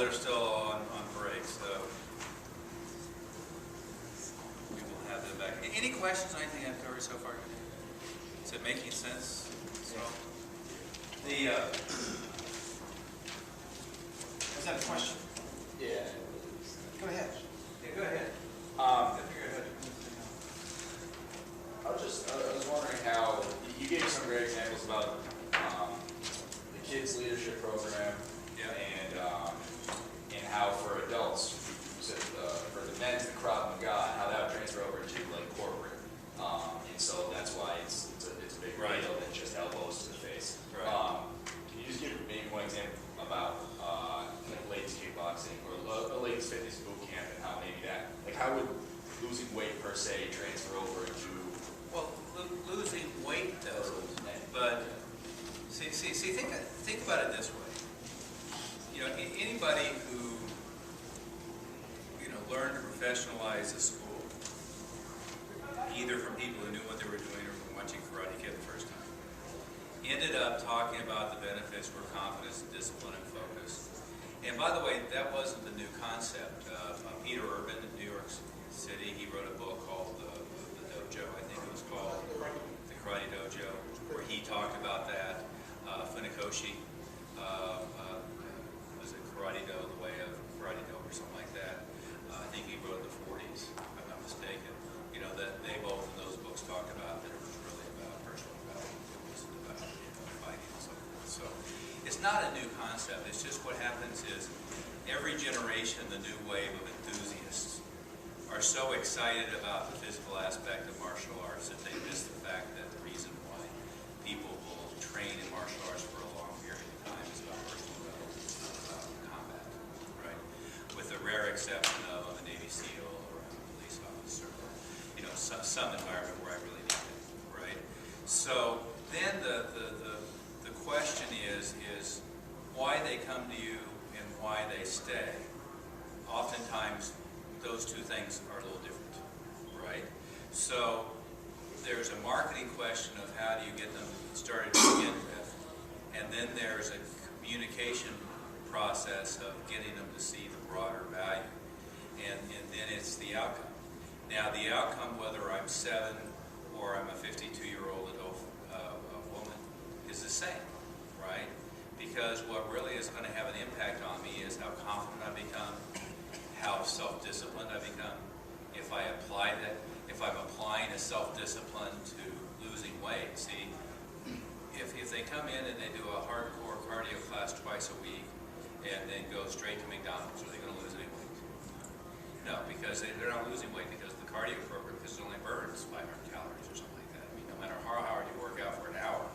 they're still on break, so we will have them back. Any questions on anything I've covered so far? Is it making sense? So, is that a question? Yeah. Go ahead. Yeah, go ahead. I was wondering how you gave some great examples about the kids leadership program, and how for adults, you said for the men's the Krav Maga, how that would transfer over to like corporate, and so that's why it's a big deal than just elbows to the face. Right. Can you just give maybe one example about like ladies kickboxing or a ladies fitness boot camp, and how maybe that, like how would losing weight per se transfer over to? Well, losing weight doesn't, but see, think about it this way. You know, anybody who, you know, learned to professionalize a school, either from people who knew what they were doing or from watching Karate Kid the first time, ended up talking about the benefits for confidence, discipline, and focus. And by the way, that wasn't the new concept. Peter Urban in New York City, he wrote a book called the Dojo, I think it was called, the Karate Dojo, where he talked about that. Funakoshi was it Karate Do, the way of Karate Do, or something like that. I think he wrote in the 40s, if I'm not mistaken. You know, that they both in those books talked about that it was really about personal development. It wasn't about, you know, fighting and so forth. So it's not a new concept. It's just what happens is every generation, the new wave of enthusiasts are so excited about the physical aspect of martial arts that they miss the fact that the reason why people will train in martial arts for a long period of time is about personal development, about combat, right? With the rare exception of a Navy SEAL or a police officer, or, you know, some environment where I really need it, right? So then the question is why they come to you and why they stay. Oftentimes, those two things are a little different, right? So there's a marketing question of how do you get them started to begin with, and then there's a communication process of getting them to see the broader value, and then it's the outcome. Now the outcome, whether I'm 7 or I'm a 52-year-old adult woman, is the same, right? Because what really is going to have an impact on me is how confident I become, how self-disciplined I become. If I apply that, if I'm applying a self-discipline to losing weight, see, if they come in and they do a hardcore cardio class twice a week and then go straight to McDonald's, are they going to lose any weight? No, because they're not losing weight because the cardio program, because it only burns 500 calories or something like that. I mean, no matter how hard you work out for an hour,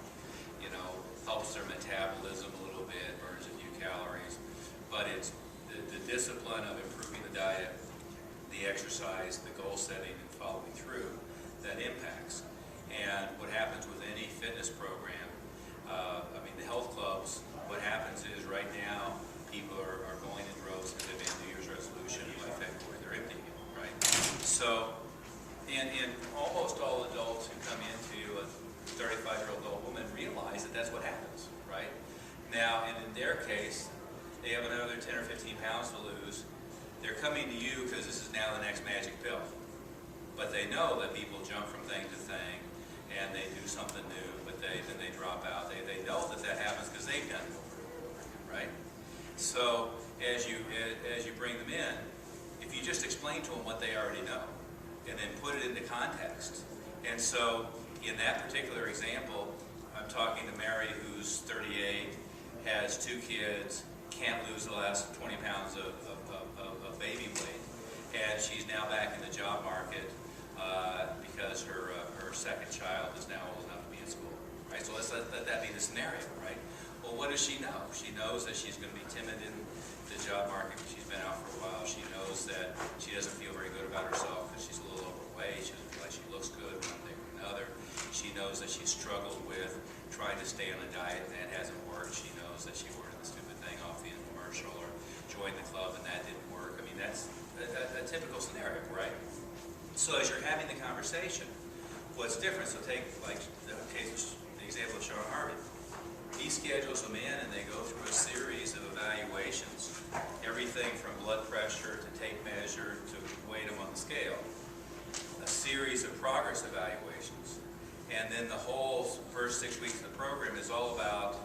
you know, helps their metabolism a little bit, burns a few calories, but it's the discipline of improving the diet, the exercise, the goal setting, and following through that impacts. And what happens with any fitness program, I mean, the health clubs, what happens is right now people are going in droves because they've made New Year's resolution, by February they're emptying it, right? So, and almost all adults who come into a 35-year-old adult woman realize that that's what happens, right? Now, and in their case, they have another 10 or 15 pounds to lose. They're coming to you because this is now the next magic pill. But they know that people jump from thing to thing, and they do something new, but then they drop out. They know that happens because they've done it over and over again, right? So as you bring them in, if you just explain to them what they already know, and then put it into context. And so in that particular example, I'm talking to Mary, who's 38, has 2 kids, can't lose the last 20 pounds of baby weight, and she's now back in the job market because her second child is now old enough to be in school, right? So let's let that be the scenario, right? Well, what does she know? She knows that she's going to be timid in the job market because she's been out for a while. She knows that she doesn't feel very good about herself because she's a little overweight. She doesn't feel like she looks good one thing or another. She knows that she struggled with trying to stay on a diet and that hasn't worked. She knows that she ordered the stupid thing off the infomercial or joined the club and that didn't work. I mean, that's a typical scenario, right? So as you're having the conversation, what's different? So take like the example of Sean Harvey. he schedules them in and they go through a series of evaluations, everything from blood pressure to tape measure to weight them on the scale, a series of progress evaluations. And then the whole first 6 weeks of the program is all about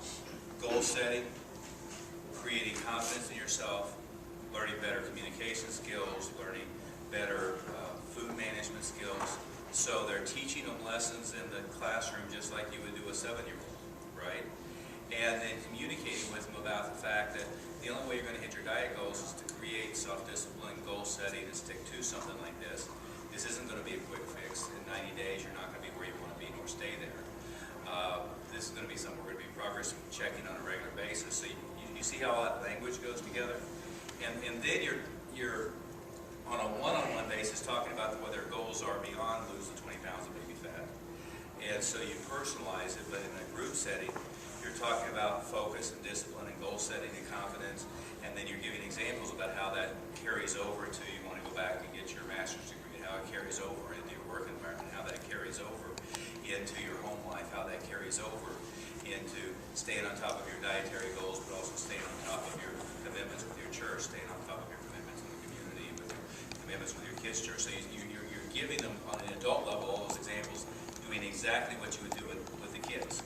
goal setting, creating confidence in yourself, learning better communication skills, learning better food management skills. So they're teaching them lessons in the classroom just like you would do a 7-year-old, right? And then communicating with them about the fact that the only way you're going to hit your diet goals is to create self-discipline, goal setting, and stick to something like this. This isn't going to be a quick fix. In 90 days, you're not going to be where you want to be nor stay there. This is going to be something we're going to be progress checking on a regular basis. So you see how that language goes together? And then you're on a one-on-one basis talking about what their goals are beyond losing 20 pounds of baby fat. And so you personalize it, but in a group setting, you're talking about focus and discipline and goal setting and confidence, and then you're giving examples about how that carries over to you want to go back and get your master's degree, how it carries over into your work environment, how that carries over into your home life, how that carries over into staying on top of your dietary goals, but also staying on top of your commitments with your church, staying on top of your commitments with the community, with your commitments with your kids' church. So you're giving them on an adult level all those examples, doing exactly what you would do with the kids,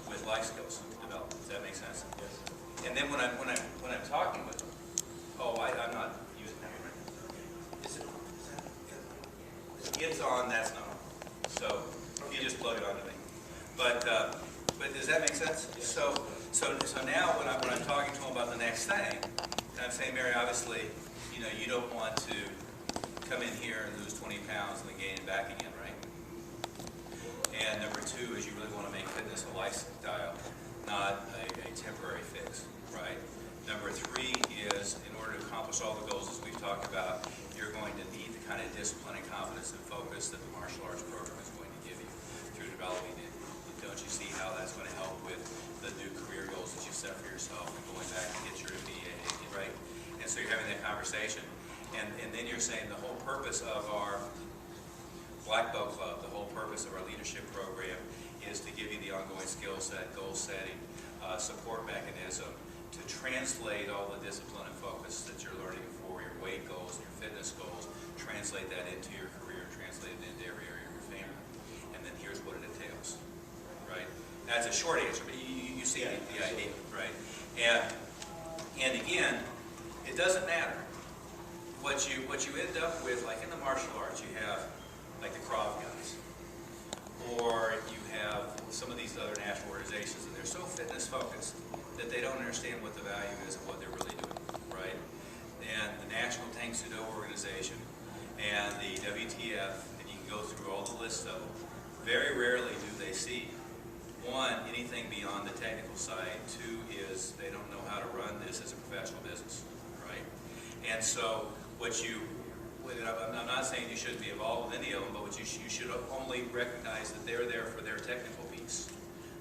with life skills development. Does that make sense? Yes. And then when I'm talking with them, I'm not using that right. It's on. That's not on. So you just plug it onto me. But does that make sense? Yes. So now when I'm talking to them about the next thing, I'm saying, Mary, obviously, you don't want to come in here and lose 20 pounds and then gain it back again, right? And number 2 is you really want to make fitness a lifestyle, not a temporary fix, right? Number 3 is in order to accomplish all the goals as we've talked about, you're going to need the kind of discipline and confidence and focus that the martial arts program is going to give you through developing it. Don't you see how that's going to help with the new career goals that you set for yourself and going back and get your MBA, right? And so you're having that conversation. And then you're saying the whole purpose of our Black Belt Club, the whole purpose of our leadership program is to give you the ongoing skill set, goal setting, support mechanism to translate all the discipline and focus that you're learning for your weight goals and your fitness goals, translate that into your career, translate it into every area of your family. And then here's what it entails, right? That's a short answer, but you see the idea, right? And again, it doesn't matter. What you end up with, like in the martial arts, you have like the Krav guys, or you have some of these other national organizations, and they're so fitness focused that they don't understand what the value is of what they're really doing, right? And the National Tank Sudo organization and the WTF, and you can go through all the lists of them, very rarely do they see, 1, anything beyond the technical side, 2 is they don't know how to run this as a professional business, right? And so I'm not saying you shouldn't be involved with any of them, but you should only recognize that they're there for their technical piece.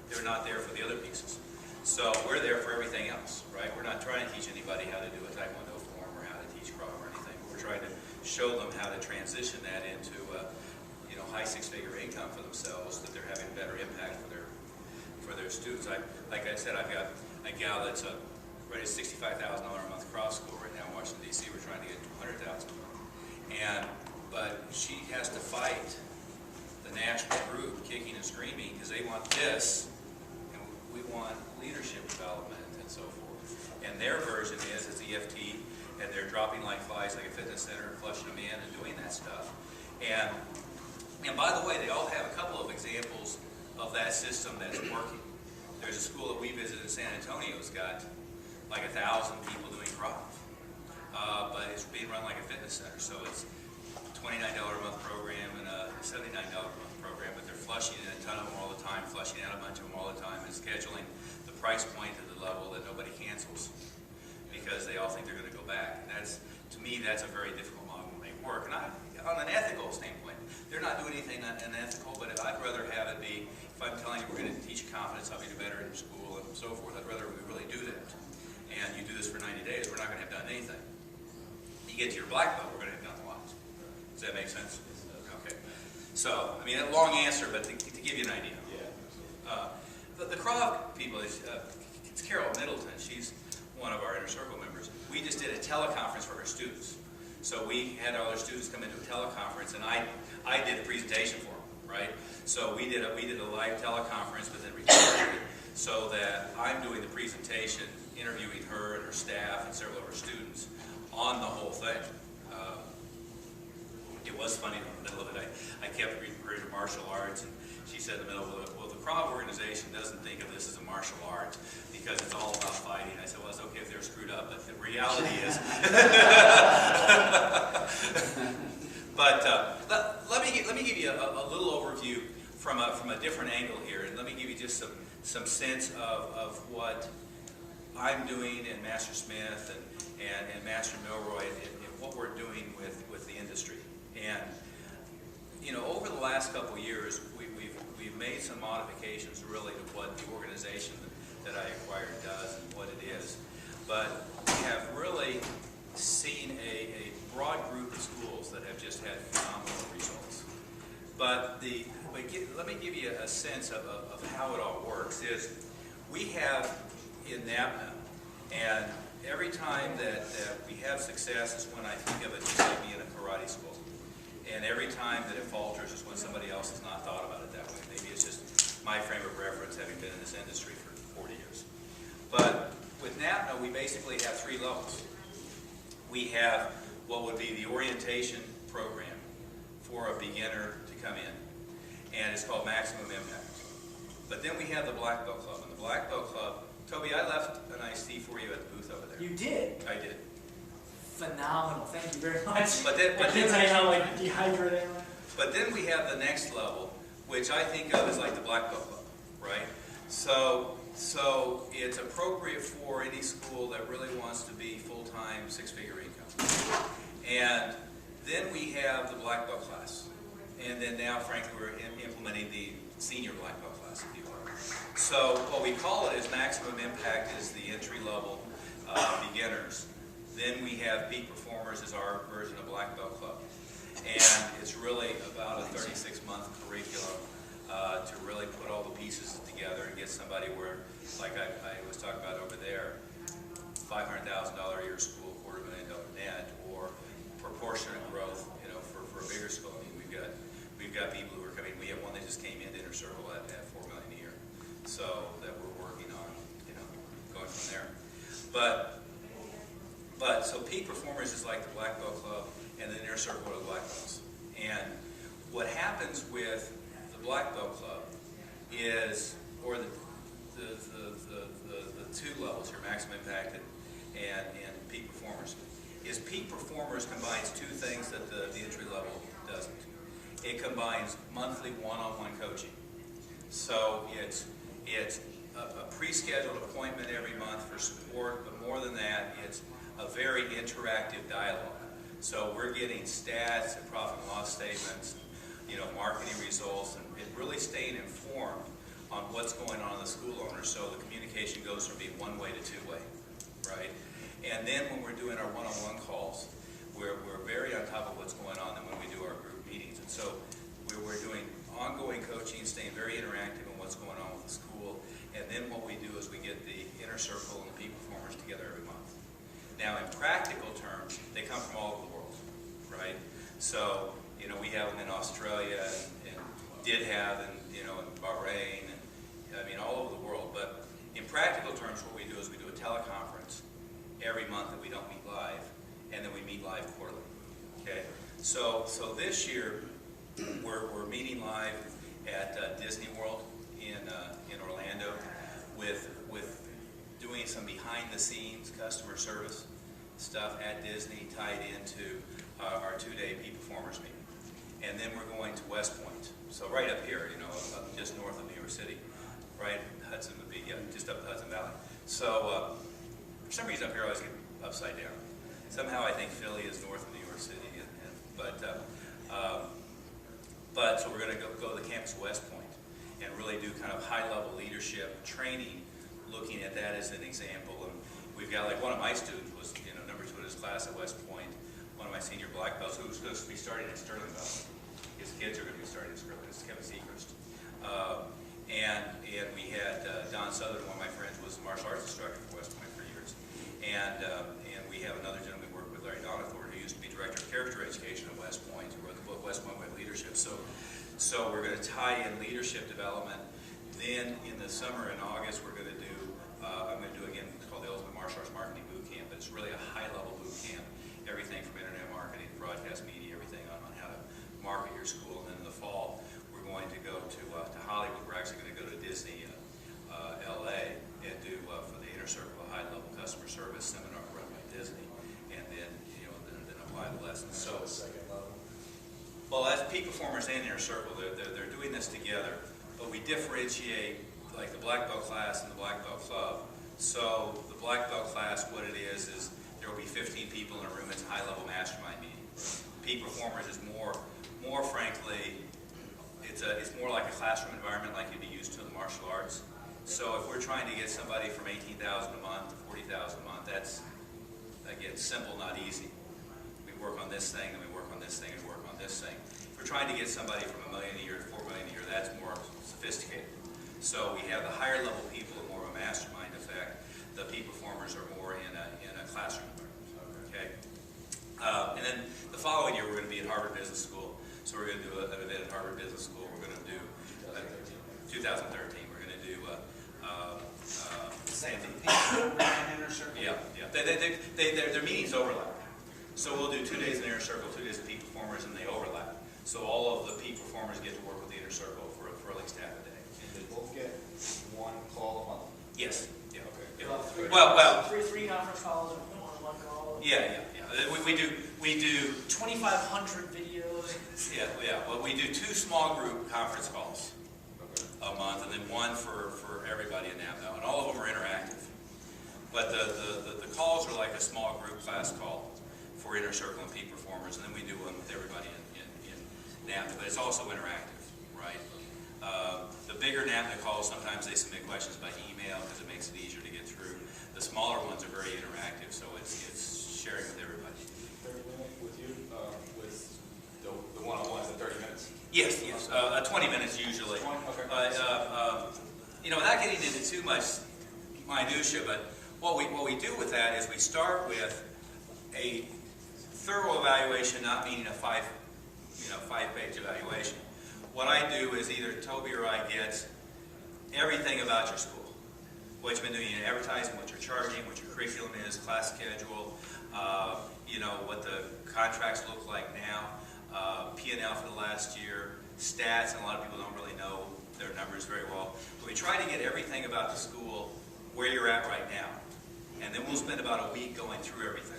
They're not there for the other pieces. So we're there for everything else, right? We're not trying to teach anybody how to do a Taekwondo form or how to teach Krav or anything. We're trying to show them how to transition that into high 6-figure income for themselves, that they're having better impact for their students. Like I said, I've got a gal that's ready to $65,000 a month cross school right now in Washington, D.C. We're trying to get to $100,000. But she has to fight the national group kicking and screaming because they want this, and we want leadership development and so forth. And their version is EFT, and they're dropping like flies like a fitness center, flushing them in and doing that stuff. And by the way, they all have a couple of examples of that system that's working. There's a school that we visited in San Antonio that's got like 1,000 people doing Krav. But it's being run like a fitness center, so it's a $29 a month program and a $79 a month program, but they're flushing in a ton of them all the time, flushing out a bunch of them all the time, and scheduling the price point to the level that nobody cancels because they all think they're going to go back. And to me, that's a very difficult model to make work. And on an ethical standpoint, they're not doing anything unethical, but I'd rather have it be, if I'm telling you we're going to teach you confidence, help you do better in your school and so forth, I'd rather we really do that. And you do this for 90 days, we're not going to have done anything. You get to your black belt, we're going to have done a lot. Does that make sense? Okay. So, I mean, a long answer, but to give you an idea. the Krav people, it's Carol Middleton. She's one of our Inner Circle members. We just did a teleconference for her students. So we had all our students come into a teleconference, and I did a presentation for them, right? So we did a live teleconference, but then recorded it so that I'm doing the presentation, interviewing her and her staff and several of her students on the whole thing. It was funny in the middle of it. I kept referring to martial arts, and she said in the middle, well, the Krav organization doesn't think of this as a martial art because it's all about fighting. I said, well, it's okay if they're screwed up, but the reality is. But let me give you a little overview from a different angle here, and let me give you just some sense of what I'm doing, and Master Smith and Master Milroy, and what we're doing with the industry. And you know, over the last couple of years, we've made some modifications really to what the organization that I acquired does and what it is. But we have really seen a broad group of schools that have just had phenomenal results. But let me give you a sense of how it all works. Is we have in NAPMA, and every time that we have success is when I think of it just like being a karate school. And every time that it falters is when somebody else has not thought about it that way. Maybe it's just my frame of reference having been in this industry for 40 years. But with NAPMA, we basically have 3 levels. We have what would be the orientation program for a beginner to come in, and it's called Maximum Impact. But then we have the Black Belt Club, and the Black Belt Club, Toby, I left an iced tea for you at the booth over there. You did? I did. Phenomenal. Thank you very much. But then, I can't tell you how like dehydrated I am. But then we have the next level, which I think of as like the Black Belt Club, right? So it's appropriate for any school that really wants to be full-time, 6-figure income. And then we have the Black Belt class. And then now, frankly, we're implementing the senior Black Belt class, if you will. So what we call it is Maximum Impact is the entry-level beginners. Then we have Peak Performers as our version of Black Belt Club. And it's really about a 36-month curriculum to really put all the pieces together and get somebody where, like I was talking about over there, $500,000 a year school, $250,000 net, or proportionate growth, you know, for a bigger school. I mean, we've got people who are coming. We have one that just came into Inner Circle at $4 million a year, so that we're working on, you know, going from there. But so Peak Performers is like the Black Belt Club, and the Inner Circle are the Black Belts. And what happens with the Black Belt Club is, or the 2 levels here, Maximum Impact and Peak Performers, is Peak Performers combines 2 things that the entry level doesn't. It combines monthly one-on-one coaching. So it's a pre-scheduled appointment every month for support, but more than that, it's a very interactive dialogue. So we're getting stats and profit and loss statements, you know, marketing results, and really staying informed on what's going on in the school owner. So the communication goes from being one-way to 2-way, right? And then when we're doing our one-on-one calls, we're very on top of what's going on than when we do our group meetings. And so we're doing ongoing coaching, staying very interactive on what's going on with the school. And then what we do is we get the Inner Circle and the Peak Performers together every month. Now, in practical terms, they come from all over the world, right? So, you know, we have them in Australia and did have in, you know, in Bahrain, and I mean, all over the world. But in practical terms, what we do is we do a teleconference every month that we don't meet live, and then we meet live quarterly, okay? So this year, we're meeting live at Disney World in Orlando with doing some behind-the-scenes customer service stuff at Disney tied into our 2-day Peak Performers meeting. And then we're going to West Point. So right up here, you know, just north of New York City, right? Hudson would be, yeah, just up the Hudson Valley. So for some reason up here I always get upside down. Somehow I think Philly is north of New York City. But so we're going to go to the campus West Point and really do kind of high-level leadership training, looking at that as an example. And we've got, like, one of my students was, you know, number 2 in his class at West Point, one of my senior Black Belts, who's supposed to be starting at Sterling Belt. His kids are going to be starting at Sterling. This is Kevin Seacrest. And we had Don Southern, one of my friends, was a martial arts instructor for West Point for years. And we have another gentleman we work with, Larry Donithorn, who used to be director of character education at West Point, who wrote the book West Point Way of Leadership. So we're going to tie in leadership development. Then in the summer in August, we're going to do, I'm going to do again, it's called the Ultimate Martial Arts Marketing Boot Camp, but it's really a high-level boot camp. Everything from internet marketing, broadcast media, everything on how to market your school. And then in the fall, we're going to go to Hollywood. We're actually going to go to Disney, LA, and do for the Inner Circle a high-level customer service seminar run by Disney, and then then apply the lessons. So the second level. well, as peak performers and Inner Circle, they're doing this together, but we differentiate like the black belt class and the black belt club. So the black belt class, what it is there will be 15 people in a room. It's a high-level mastermind meeting. Peak performers is more frankly, it's more like a classroom environment like you'd be used to in the martial arts. So if we're trying to get somebody from $18,000 a month to $40,000 a month, that's, again, simple, not easy. We work on this thing, and we work on this thing, and we work on this thing. If we're trying to get somebody from $1 million a year to $4 million a year, that's more sophisticated. So we have the higher level people with more of a mastermind effect. The peak performers are more in a classroom environment. Okay. And then the following year, we're going to be at Harvard Business School. So we're going to do an event at Harvard Business School. We're going to do 2013. We're going to do same thing. Inner Circle. Yeah. Their meetings overlap. So we'll do 2 days in Inner Circle, 2 days of peak performers, and they overlap. So all of the peak performers get to work with the Inner Circle for at least half a day. And they both get one call a month? Yes. Yeah. Okay. Yeah. Well. Three conference calls and one call. Yeah. We do 2,500 videos. Yeah. Well, we do 2 small group conference calls a month, and then one for everybody in NAPMA, and all of them are interactive. But the calls are like a small group class call for Inner Circle and peak performers, and then we do one with everybody in NAPMA. But it's also interactive, right? The bigger NAPMA calls, sometimes they submit questions by email because it makes it easier to get through. The smaller ones are very interactive, so it's sharing with everybody. 30 minutes with you, with the one-on-ones at 30 minutes? Yes. 20 minutes usually. 20, okay. Without getting into too much minutia, but what we do with that is we start with a thorough evaluation, not meaning a five-page evaluation. What I do is either Toby or I get everything about your school, what you've been doing in advertising, what you're charging, what your curriculum is, class schedule, what the contracts look like now, P&L for the last year, stats, and a lot of people don't really know their numbers very well. But we try to get everything about the school where you're at right now. And then we'll spend about a week going through everything.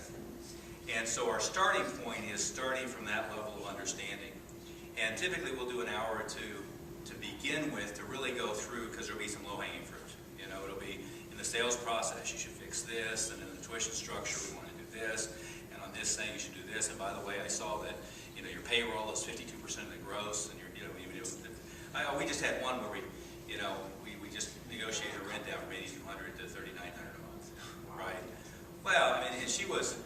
And so our starting point is starting from that level of understanding. And typically we'll do an hour or two to begin with to really go through, because there'll be some low-hanging fruit. It'll be in the sales process, you should fix this, and in the tuition structure, we want to do this, and on this thing, you should do this. And by the way, I saw that your payroll is 52% of the gross, and we just had one where we just negotiated a rent down from $8,200 to $3,900 a month, right? Well, and she was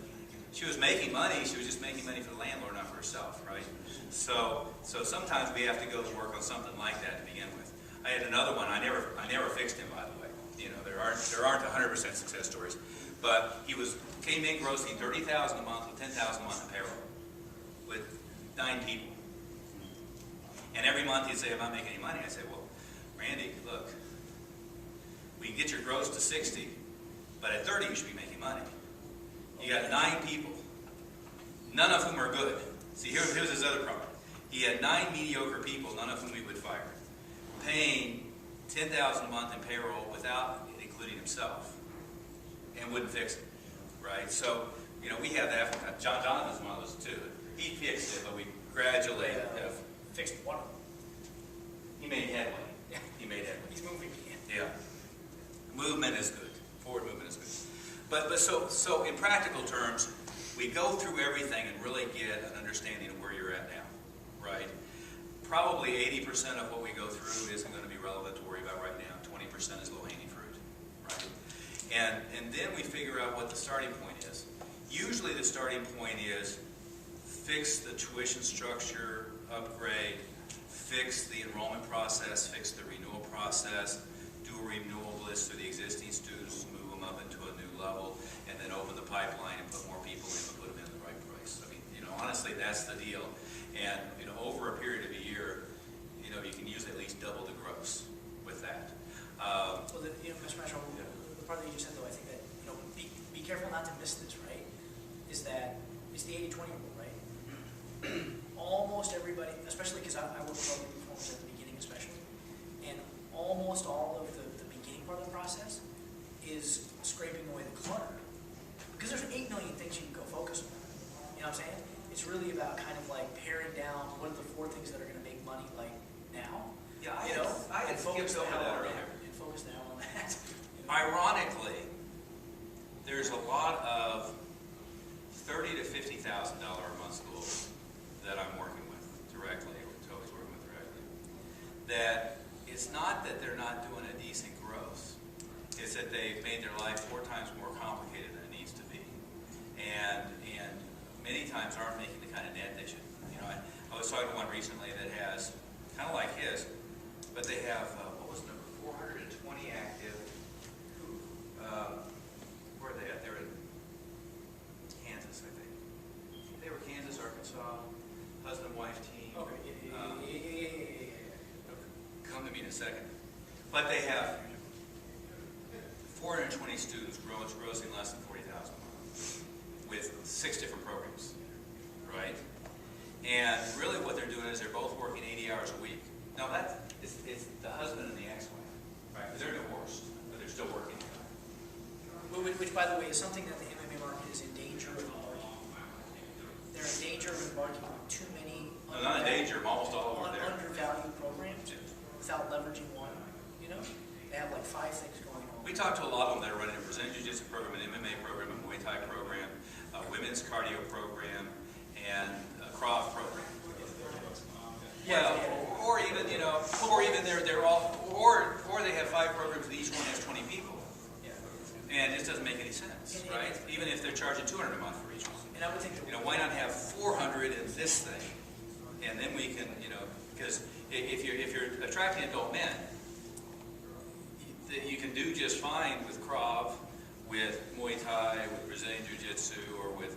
making money. She was just making money for the landlord, not for herself, right? So sometimes we have to go to work on something like that to begin with. I had another one. I never fixed him, by the way. There aren't 100% success stories, but he came in grossing $30,000 a month with $10,000 a month in payroll with 9 people. And every month he'd say, "I'm not making any money." I said, "Well, Randy, look, we can get your gross to 60, but at 30 you should be making money. You got 9 people, none of whom are good." See, here's his other problem. He had 9 mediocre people, none of whom he would fire, paying $10,000 a month in payroll without including himself, and wouldn't fix it, right? So, we have that. John was one of those too. He fixed it, but we gradually have Fixed one of them. He made headway. Yeah. He made headway. He's moving. Yeah. Movement is good. Forward movement is good. But so in practical terms, we go through everything and really get an understanding of where you're at now, right? Probably 80% of what we go through isn't going to be relevant to worry about right now. 20% is low-hanging fruit, right? And then we figure out what the starting point is. Usually the starting point is fix the tuition structure, upgrade, fix the enrollment process, fix the renewal process, do a renewal list for the existing students, move them up into a new level, and then open the pipeline and put more people in and put them in the right place. I mean, honestly, that's the deal. And, over a period of a year, you can use at least double the gross with that. Well, Mr. Marshall, the part that you just said, though, I think that, be careful not to miss this, right? Is that it's the 80-20 rule, right? Almost everybody, especially because I work with public performers at the beginning especially, and almost all of the beginning part of the process is scraping away the clutter. Because there's 8 million things you can go focus on. You know what I'm saying? It's really about kind of like paring down what are the 4 things that are going to make money like now. Yeah, I had focused over that earlier. And focus now on that. Ironically, there's a lot of $30,000 to $50,000 a month schools that I'm working with directly, or Toby's working with directly, that it's not that they're not doing a decent growth, it's that they've made their life 4 times more complicated than it needs to be, and many times aren't making the kind of net they should. I was talking to one recently that has, kind of like his, but they have, what was the number, 420 active. Where are they at? They're in Kansas, I think. They were Kansas, Arkansas, husband-wife team. Okay, Come to me in a second. But they have 420 students grossing less than $40,000 a month with 6 different programs, right? And really what they're doing is they're both working 80 hours a week. Now it's the husband and the ex-wife, right? They're divorced, but they're still working together. which, by the way, is something that the MMA market is in danger of embarking. They're in danger of embarking on too many No, not in danger, almost all over there. undervalued programs without leveraging one. They have like 5 things going on. We talked to a lot of them that are running a Brazilian Jiu-Jitsu program, an MMA program, a Muay Thai program, a women's cardio program, and a Krav program. Well, or even they're all, or they have 5 programs and each one has 20 people, and it doesn't make any sense, right? Even if they're charging $200 a month for each one. And I would think that Why not have 400 in this thing, and then we can, because if you're attracting adult men, you can do just fine with Krav, with Muay Thai, with Brazilian Jiu-Jitsu, or with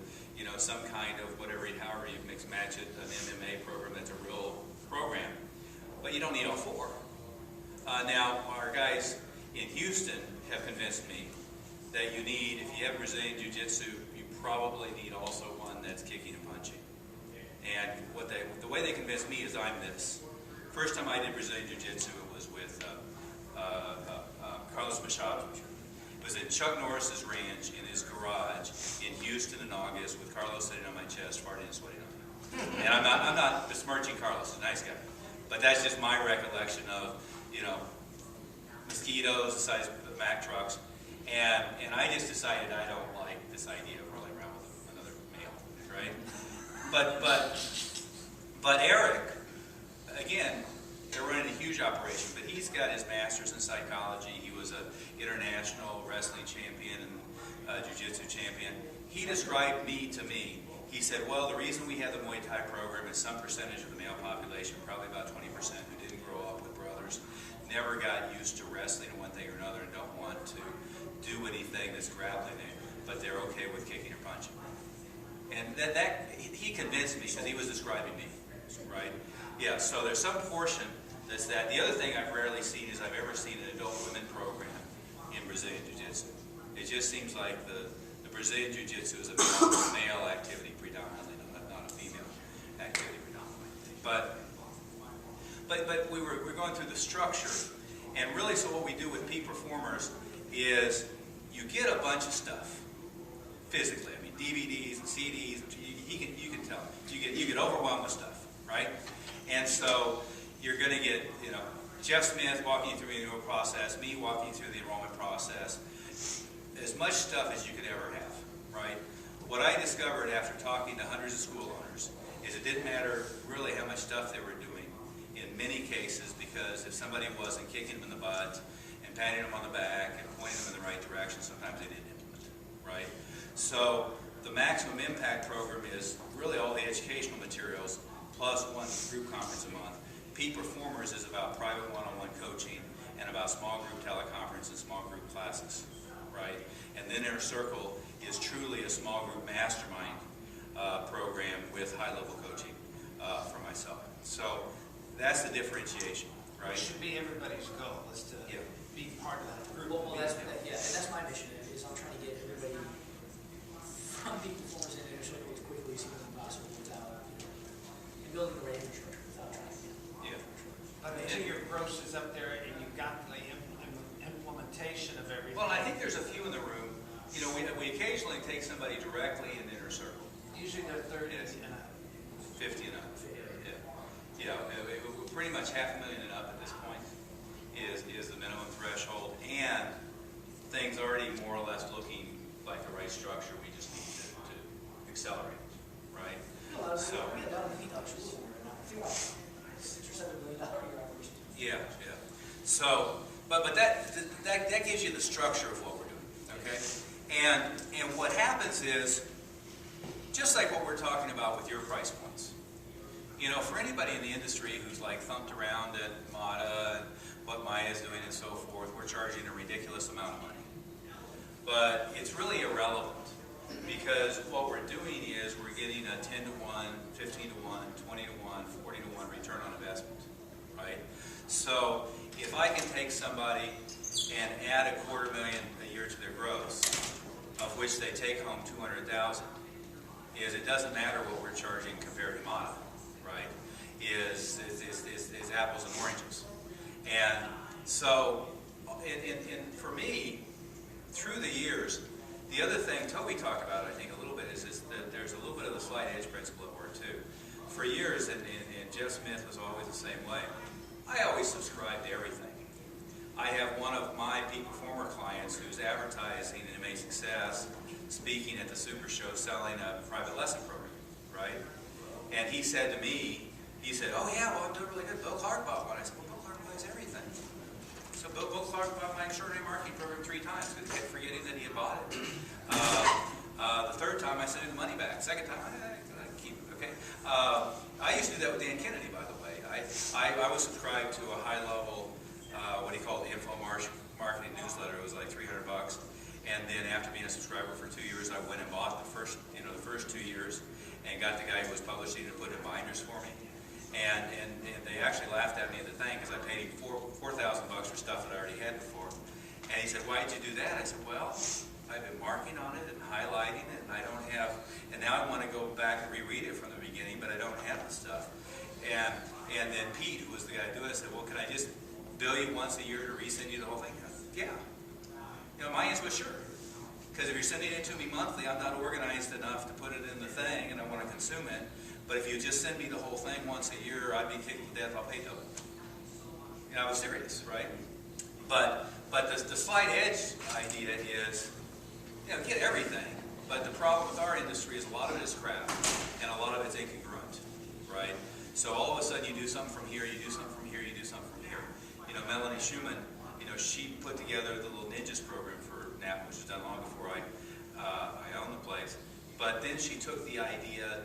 some kind of whatever, however you mix match it, an MMA program that's a real program. But you don't need all 4. Now, our guys in Houston have convinced me that you need, if you have Brazilian Jiu-Jitsu, you probably need also one that's kicking and punching. And the way they convinced me is I'm this. First time I did Brazilian Jiu-Jitsu, it was with Carlos Machado. It was at Chuck Norris's ranch in his garage in Houston in August with Carlos sitting on my chest, farting and sweating on me. And I'm not besmirching Carlos, he's a nice guy. But that's just my recollection of, mosquitoes the size of Mack trucks. And I just decided I don't like this idea of rolling around with another male, right? But Eric, again, they're running a huge operation, but he's got his master's in psychology. He was an international wrestling champion and jiu-jitsu champion. He described me to me. He said, well, the reason we have the Muay Thai program is some percentage of the male population, probably about 20%, who didn't grow up with brothers, never got used to wrestling in one thing or another and don't want to do anything that's grappling, but they're okay with kicking or punching. And he convinced me because he was describing me, right? Yeah, so there's some portion that's that. The other thing I've rarely seen is I've ever seen an adult women program in Brazilian Jiu-Jitsu. It just seems like the Brazilian Jiu-Jitsu is a male activity predominantly, not a female activity predominantly. But we're going through the structure, and really, so what we do with peak performers is you get a bunch of stuff physically. I mean, DVDs and CDs. You can tell. You get overwhelmed with stuff, right? And so you're going to get, Jeff Smith walking you through the renewal process, me walking you through the enrollment process, as much stuff as you could ever have, right? What I discovered after talking to hundreds of school owners is it didn't matter really how much stuff they were doing in many cases, because if somebody wasn't kicking them in the butt and patting them on the back and pointing them in the right direction, sometimes they didn't implement it, right? So the maximum impact program is really all the educational materials plus one group conference a month. Peak Performers is about private one-on-one coaching and about small group teleconference and small group classes, right? And then Inner Circle is truly a small group mastermind program with high-level coaching for myself. So that's the differentiation, It right? should be everybody's goal, is to Yeah. be part of that group. Well, that's, yeah, and that's my mission, is I'm trying to get everybody from peak performance and Inner Circle as quickly as humanly possible without, and building the right infrastructure without trying to. Yeah. But until your gross is up there and you've got the implementation of everything. Well, I think there's a few in the room. You know, we occasionally take somebody directly in Inner Circle, Usually they're 30 Yes. and up. 50 and up. Yeah, pretty much $500,000 and up at this point is the minimum threshold, and things already more or less looking like the right structure. We just need to accelerate, right? So We had a lot of million dollars somewhere, and I feel like $6 or $7 million a year operation. yeah. So, but that gives you the structure of what we're doing, okay? And what happens is, just like what we're talking about with your price points. You know, for anybody in the industry who's like thumped around at MATA and what Maya is doing and so forth, we're charging a ridiculous amount of money. But it's really irrelevant, because what we're doing is we're getting a 10 to 1, 15 to 1, 20 to 1, 40 to 1 return on investment, right? So if I can take somebody and add $250,000 a year to their gross, of which they take home $200,000, is it doesn't matter what we're charging compared to MATA, right? Is apples and oranges. And so, for me, through the years, the other thing Toby talked about, I think, a little bit, is that there's a little bit of the slight edge principle at work, too. For years, and Jeff Smith was always the same way, I always subscribed to everything. I have one of my peak performer clients who's advertising in NAPMA Success, speaking at the Super Show, selling a private lesson program, right? And he said to me, oh yeah, well, I'm doing really good. Bill Clark bought one. I said, well, Bill Clark buys everything. So Bill Clark bought my extraordinary marketing program 3 times, because he kept forgetting that he had bought it. The third time, I sent him the money back. Second time, I keep it, okay? I used to do that with Dan Kennedy, by the way. I was subscribed to a high-level, what he called the info marketing newsletter. It was like $300. And then after being a subscriber for 2 years, I went and bought the first 2 years, and got the guy who was publishing it to put it in binders for me. And they actually laughed at me at the thing, because I paid him $4,000 for stuff that I already had before. And he said, why did you do that? I said, well, I've been marking on it and highlighting it, and I don't have, and now I want to go back and reread it from the beginning, but I don't have the stuff. And then Pete, who was the guy doing it, said, well, can I just bill you once a year to resend you the whole thing? I said, yeah. You know, my answer was sure. Because if you're sending it to me monthly, I'm not organized enough to put it in the thing, and I want to consume it. But if you just send me the whole thing once a year, I'd be tickled to death. I'll pay double. You know, I was serious, right? But the slight edge idea is, you know, get everything. But the problem with our industry is a lot of it is crap, and a lot of it's incongruent, right? So all of a sudden you do something from here, you do something from here, you do something from here. You know, Melanie Schumann, you know, she put together the little Ninjas program for NAPMA, which was done long before I owned the place. But then she took the idea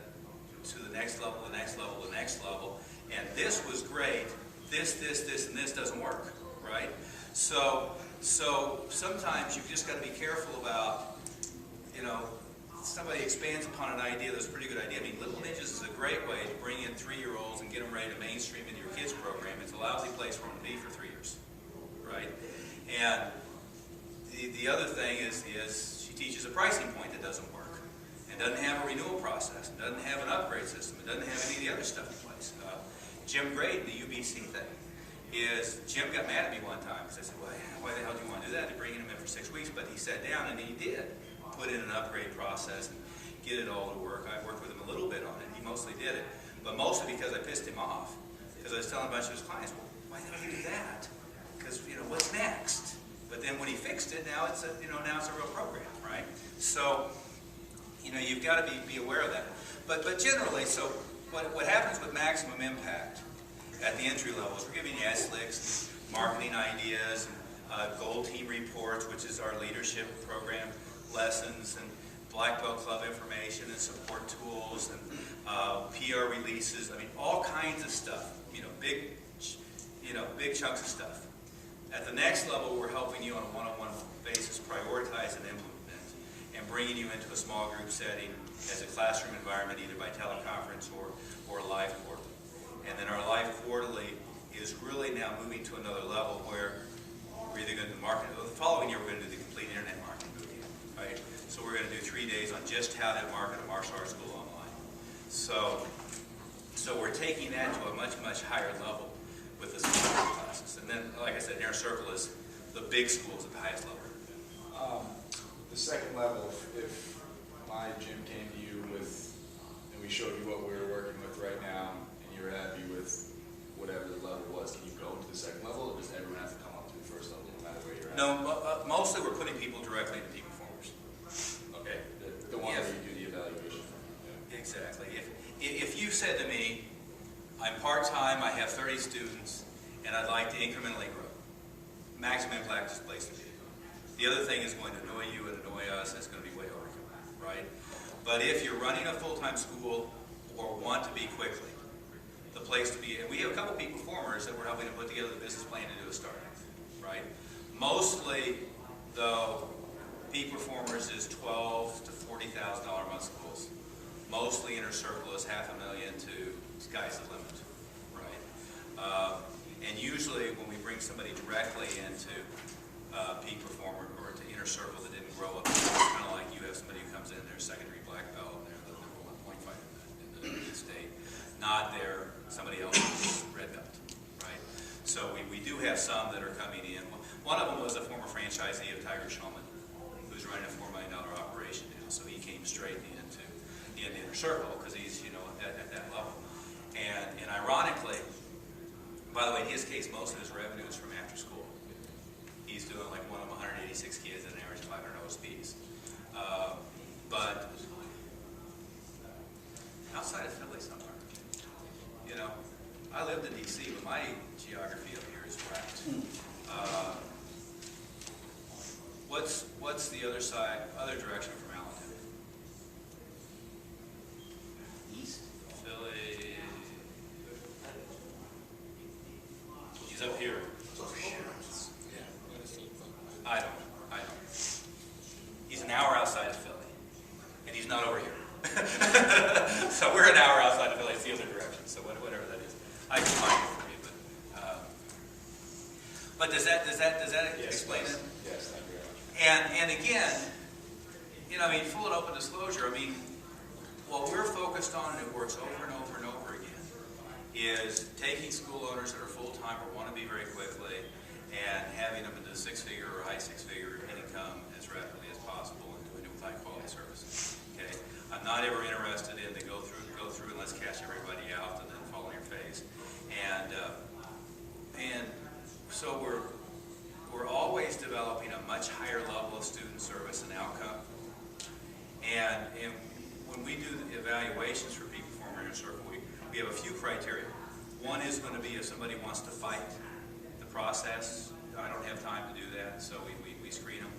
to the next level, the next level, the next level, and this was great. This, and this doesn't work, right? So sometimes you've just got to be careful about, you know, somebody expands upon an idea that's a pretty good idea. I mean, Little Ninjas is a great way to bring in 3-year-olds and get them ready to mainstream into your kids' program. It's a lousy place for them to be for 3 years, right? And the other thing is she teaches a pricing point that doesn't work, and doesn't have a renewal process, and doesn't have an upgrade system, and doesn't have any of the other stuff in place. Jim Grade, the UBC thing, is Jim got mad at me one time because I said, well, why the hell do you want to do that? They're bringing him in for 6 weeks, but he sat down and he did put in an upgrade process and get it all to work. I worked with him a little bit on it. He mostly did it, but mostly because I pissed him off, because I was telling a bunch of his clients, well, why the hell do you do that? Because, you know, what's next? But then when he fixed it, now it's a real program, right? So, you know, you've got to be aware of that. But generally, so what happens with maximum impact at the entry level is we're giving you SLICs, marketing ideas, and gold team reports, which is our leadership program, lessons, and black belt club information and support tools, and PR releases. I mean, all kinds of stuff. You know, big chunks of stuff. At the next level, we're helping you on a one-on-one basis prioritize and implement, and bringing you into a small group setting as a classroom environment, either by teleconference or a live quarterly. And then our live quarterly is really now moving to another level where we're either going to do market. The following year, we're going to do the complete internet marketing bootcamp, right? So we're going to do 3 days on just how to market a martial arts school online. So we're taking that to a much, much higher level with the small classes. And then, like I said, Inner Circle is the big schools at the highest level. The second level, if my gym came to you with, and we showed you what we were working with right now, and you were happy with whatever the level was, can you go to the second level, or does everyone have to come up to the first level, no matter where you're at? No, mostly we're putting people directly into peak performers. Okay? The one where you do the evaluation. Yeah. Exactly. If you said to me, I'm part-time, I have 30 students, and I'd like to incrementally grow, maximum impact is the place to be. The other thing is going to annoy you and annoy us, and it's going to be way overkill, right? But if you're running a full-time school or want to be quickly, the place to be, and we have a couple peak performers that we're helping to put together the business plan to do a start, right? Mostly, though, peak performers is $12,000 to $40,000 a month schools. Mostly Inner Circle is $500,000 to sky's the limit, right? And usually when we bring somebody directly into peak performer or to Inner Circle that didn't grow up, it's kind of like you have somebody who comes in, they're a secondary black belt, and they're the number 1 point fighter in the state, not their somebody else's red belt, right? So we do have some that are coming in. One of them was a former franchisee of Tiger Shulman, who's running a $4 million operation now, so he came straight into Inner Circle because he's at that level. And ironically, by the way, in his case, most of his revenue is from after school. He's doing like one of 186 kids at an average of 500 OSPs. But outside of Philly somewhere, I lived in D.C., but my geography up here is wrecked. What's the other direction from Allentown? East? Philly. He's up here. I don't. He's an hour outside of Philly, and he's not over here. So we're an hour outside of Philly. It's the other direction. So whatever that is, I can find it for you. But does that explain it? Yes, thank you very much. And again, full and open disclosure. What we're focused on, and it works over and over and over again, is taking school owners that are full-time or want to be very quickly and having them into six-figure or high six-figure income as rapidly as possible and doing it with high-quality services. Okay, I'm not ever interested in to go through and let's cash everybody out and then fall on your face. And so we're always developing a much higher level of student service and outcome. And when we do the evaluations for peak performer Inner Circle, we have a few criteria. One is going to be if somebody wants to fight the process. I don't have time to do that, so we screen them.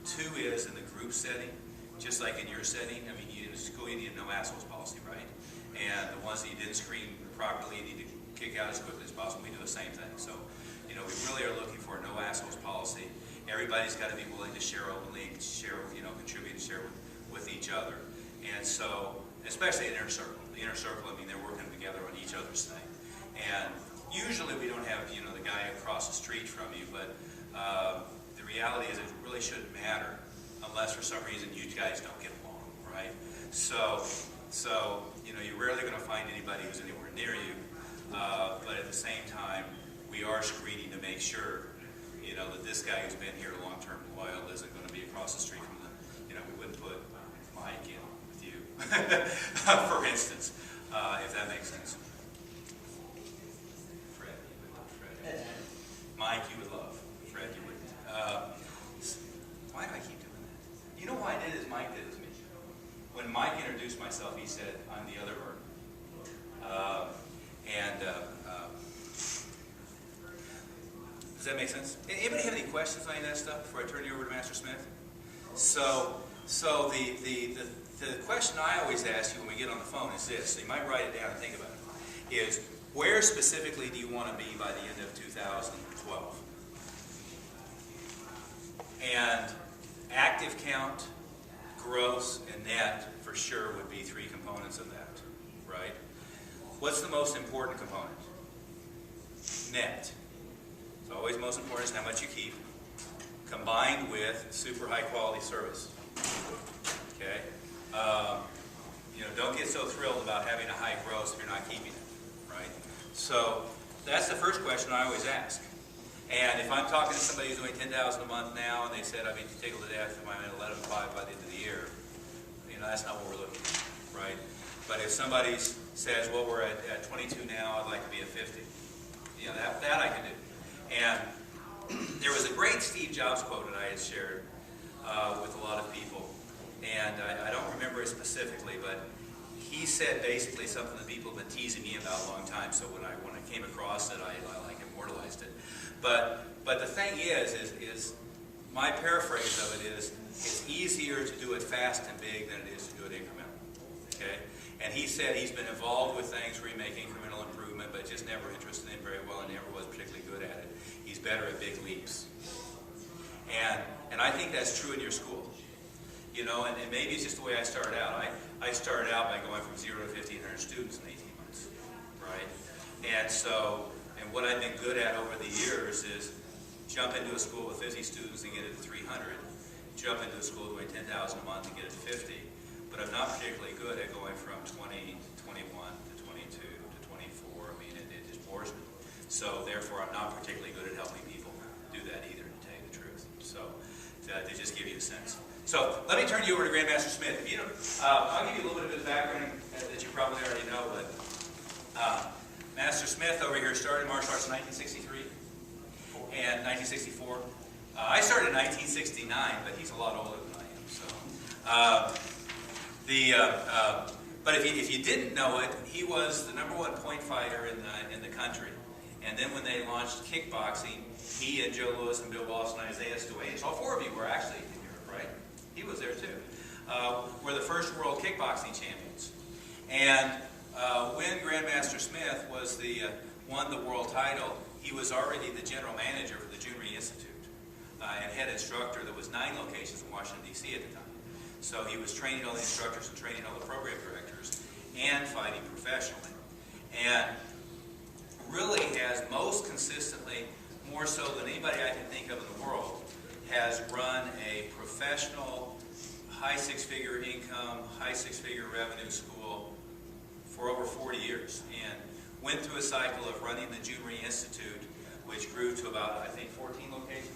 Two is in the group setting, just like in your setting. In school you need a no assholes policy, right? And the ones that you didn't screen properly, you need to kick out as quickly as possible. We do the same thing. So, we really are looking for a no assholes policy. Everybody's got to be willing to share openly, contribute and share with each other. And so, especially in Inner Circle. The Inner Circle, they're working together on each other's thing. And usually we don't have, the guy across the street from you, but the reality is it really shouldn't matter unless for some reason you guys don't get along, right? So you're rarely going to find anybody who's anywhere near you, but at the same time, we are screening to make sure, that this guy who's been here long-term loyal isn't going to be across the street from we wouldn't put Mike in with you, for instance, if that makes sense. Fred, you would love Fred. Mike, you would love. Fred, you wouldn't. Why do I keep doing that? You know why I did as Mike did as me? When Mike introduced myself, he said, I'm the other Vern. Does that make sense? Anybody have any questions on any of that stuff before I turn you over to Master Smith? So the question I always ask you when we get on the phone is this, so you might write it down and think about it, is Where specifically do you want to be by the end of 2012? And active count, gross, and net for sure would be 3 components of that, right? What's the most important component? Net. It's always most important is how much you keep, combined with super high quality service. Okay? Don't get so thrilled about having a high gross if you're not keeping it, right? So that's the first question I always ask. And if I'm talking to somebody who's doing $10,000 a month now, and they said, I'd be tickled to death if I'm at 11.5 by the end of the year, that's not what we're looking for, right? But if somebody says, well, we're at 22 now, I'd like to be at 50, that I can do. And there was a great Steve Jobs quote that I had shared with a lot of people, and I don't remember it specifically, but he said basically something that people have been teasing me about a long time. So when I came across it, I like immortalized it. But the thing is my paraphrase of it is, it's easier to do it fast and big than it is to do it incremental. Okay? And he said he's been involved with things where he make incremental improvement, but just never interested in it very well and never was particularly good at it. He's better at big leaps. And I think that's true in your school. And maybe it's just the way I started out. I started out by going from 0 to 1,500 students in 18 months, right? And what I've been good at over the years is jump into a school with 50 students and get it to 300, jump into a school doing 10,000 a month and get it to 50. But I'm not particularly good at going from 20 to 21 to 22 to 24. I mean, it just bores me. So therefore, I'm not particularly good at helping people do that either, to tell you the truth. So to just give you a sense. So let me turn you over to Grandmaster Smith. If you don't, I'll give you a little bit of his background that you probably already know, but Master Smith over here started martial arts in 1963 and 1964. I started in 1969, but he's a lot older than I am. So, but if you didn't know it, he was the #1 point fighter in the country. And then when they launched kickboxing, he and Joe Louis and Bill Boss and Isaiah Stuage, all 4 of you were actually in Europe, right? He was there too. Were the first world kickboxing champions. And when Grandmaster Smith won the world title, he was already the general manager for the Junri Institute and head instructor. There was 9 locations in Washington, D.C. at the time. So he was training all the instructors and training all the program directors and fighting professionally. And really has most consistently, more so than anybody I can think of in the world, has run a professional, high 6-figure income, high 6-figure revenue school for over 40 years, and went through a cycle of running the Junri Institute, which grew to about, I think, 14 locations